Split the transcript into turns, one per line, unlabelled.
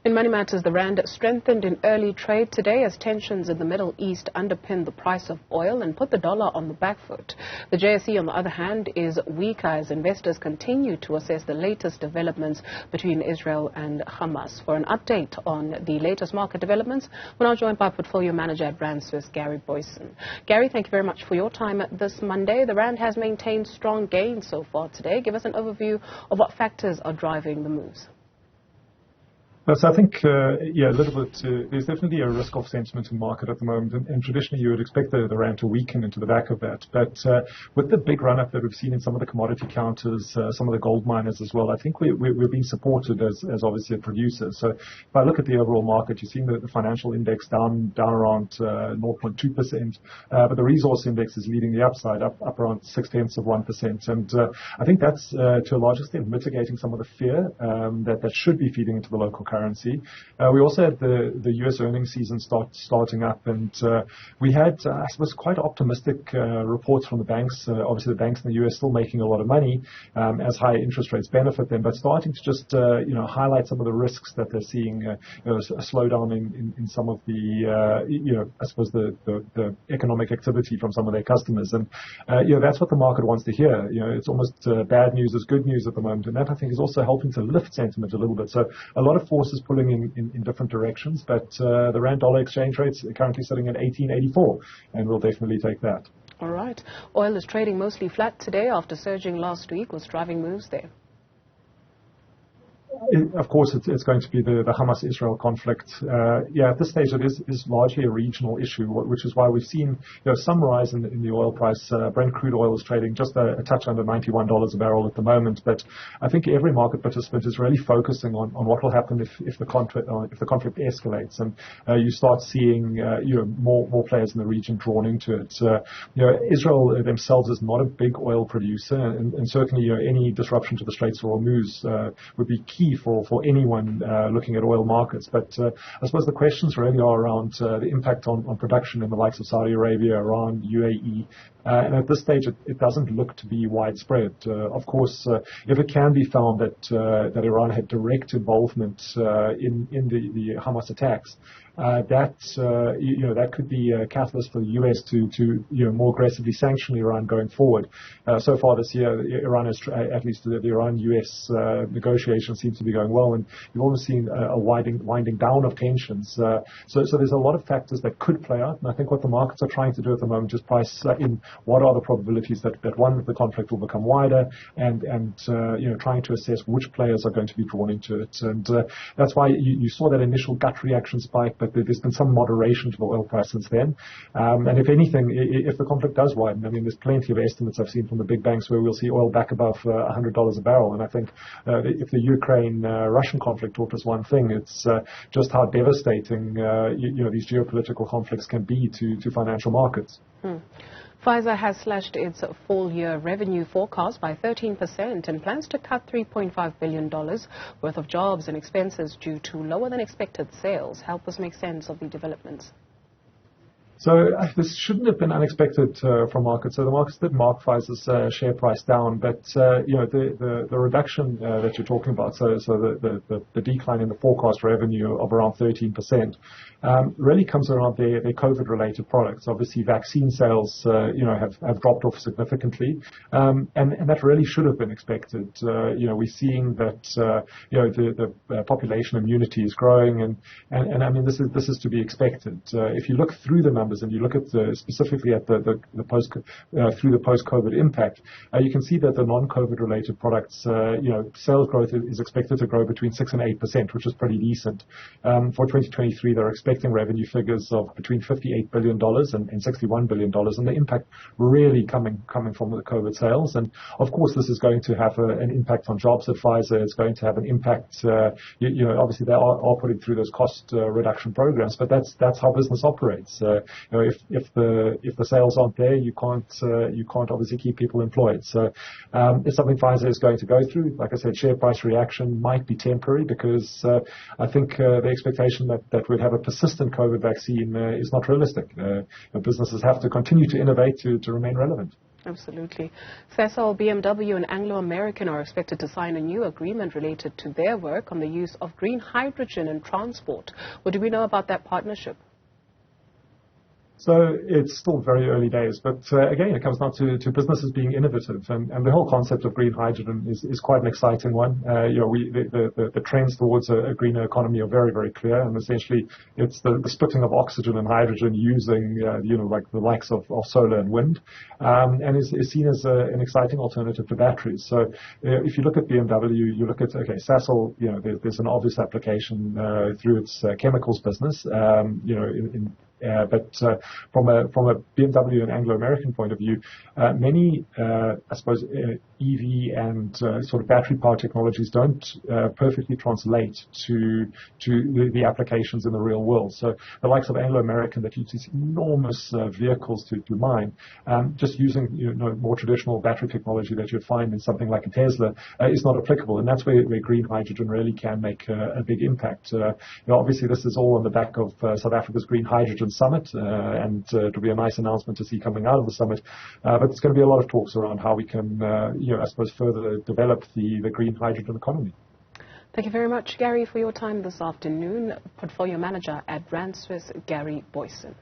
In money matters, the rand strengthened in early trade today as tensions in the Middle East underpinned the price of oil and put the dollar on the back foot. The JSE, on the other hand, is weaker as investors continue to assess the latest developments between Israel and Hamas. For an update on the latest market developments, we're now joined by Portfolio Manager at Rand Swiss, Gary Booysen. Gary, thank you very much for your time this Monday. The rand has maintained strong gains so far today. Give us an overview of what factors are driving the moves.
So I think, a little bit, there's definitely a risk-off sentiment in the market at the moment, and traditionally you would expect the rand to weaken into the back of that. But with the big run-up that we've seen in some of the commodity counters, some of the gold miners as well, I think we're being supported as obviously a producer. So if I look at the overall market, you're seeing the financial index down around 0.2%, but the resource index is leading the upside, up around 0.6%. And I think that's to a large extent mitigating some of the fear that should be feeding into the local currency. We also had the US earnings season starting up, and we had, I suppose, quite optimistic reports from the banks. Obviously, the banks in the US still making a lot of money as higher interest rates benefit them, but starting to just highlight some of the risks that they're seeing, a slowdown in some of the I suppose the economic activity from some of their customers, and that's what the market wants to hear. It's almost bad news is good news at the moment, and that I think is also helping to lift sentiment a little bit. So a lot of forces pulling in different directions, but the rand-dollar exchange rate's currently sitting at 18.84, and we'll definitely take that.
All right. Oil is trading mostly flat today after surging last week. What's driving moves there?
Of course, it's going to be the Hamas-Israel conflict. At this stage, it is largely a regional issue, which is why we've seen some rise in the oil price. Brent crude oil is trading just a touch under $91 a barrel at the moment. But I think every market participant is really focusing on what will happen if the conflict escalates, and you start seeing more players in the region drawn into it. Israel themselves is not a big oil producer, and certainly any disruption to the Straits of Hormuz would be key for anyone looking at oil markets. But I suppose the questions really are around the impact on production in the likes of Saudi Arabia, Iran, UAE. And at this stage, it doesn't look to be widespread. Of course, if it can be found that Iran had direct involvement in the Hamas attacks, that could be a catalyst for the US to more aggressively sanction Iran going forward. So far this year, Iran has, at least the Iran-US negotiations seem to be going well, and you've almost seen a winding down of tensions. So there's a lot of factors that could play out, and I think what the markets are trying to do at the moment is price in what are the probabilities that the conflict will become wider, and trying to assess which players are going to be drawn into it. And that's why you saw that initial gut reaction spike, but there's been some moderation to the oil price since then. And if anything, if the conflict does widen, I mean, there's plenty of estimates I've seen from the big banks where we'll see oil back above $100 a barrel. And I think if the Ukraine-Russian conflict taught us one thing, it's just how devastating these geopolitical conflicts can be to financial markets.
Pfizer has slashed its full-year revenue forecast by 13% and plans to cut $3.5 billion worth of jobs and expenses due to lower-than-expected sales. Help us make sense of the developments.
So this shouldn't have been unexpected from markets. So the markets did mark Pfizer's share price down, but the reduction that you're talking about, so the decline in the forecast revenue of around 13%, really comes around their COVID-related products. Obviously, vaccine sales have dropped off significantly, and that really should have been expected. We're seeing that the population immunity is growing, and I mean this is to be expected. If you look through the numbers and you look at specifically at the post-COVID impact, you can see that the non-COVID related products, sales growth is expected to grow between 6 and 8%, which is pretty decent. For 2023, they're expecting revenue figures of between $58 billion and $61 billion, and the impact really coming from the COVID sales. And of course, this is going to have an impact on jobs at Pfizer. It's going to have an impact. Obviously, they are putting through those cost reduction programs, but that's how business operates. If the sales aren't there, you can't obviously keep people employed. So it's something Pfizer is going to go through. Like I said, share price reaction might be temporary because I think the expectation that we'd have a persistent COVID vaccine is not realistic. Businesses have to continue to innovate to remain relevant.
Absolutely. Sasol, BMW and Anglo American are expected to sign a new agreement related to their work on the use of green hydrogen in transport. What do we know about that partnership?
So it's still very early days, but again, it comes down to businesses being innovative, and the whole concept of green hydrogen is quite an exciting one. The trends towards a greener economy are very, very clear, and essentially it's the splitting of oxygen and hydrogen using, like the likes of solar and wind, and is seen as an exciting alternative to batteries. So if you look at BMW, you look at, Sasol, there's an obvious application through its chemicals business, but from a BMW and Anglo-American point of view, many, EV and sort of battery power technologies don't perfectly translate to the applications in the real world. So the likes of Anglo-American that use these enormous vehicles to mine, just using more traditional battery technology that you'd find in something like a Tesla is not applicable, and that's where green hydrogen really can make a big impact. Obviously, this is all on the back of South Africa's Green Hydrogen Summit, and it'll be a nice announcement to see coming out of the summit. But there's going to be a lot of talks around how we can, further develop the green hydrogen economy.
Thank you very much, Gary, for your time this afternoon. Portfolio Manager at Rand Swiss, Gary Booysen.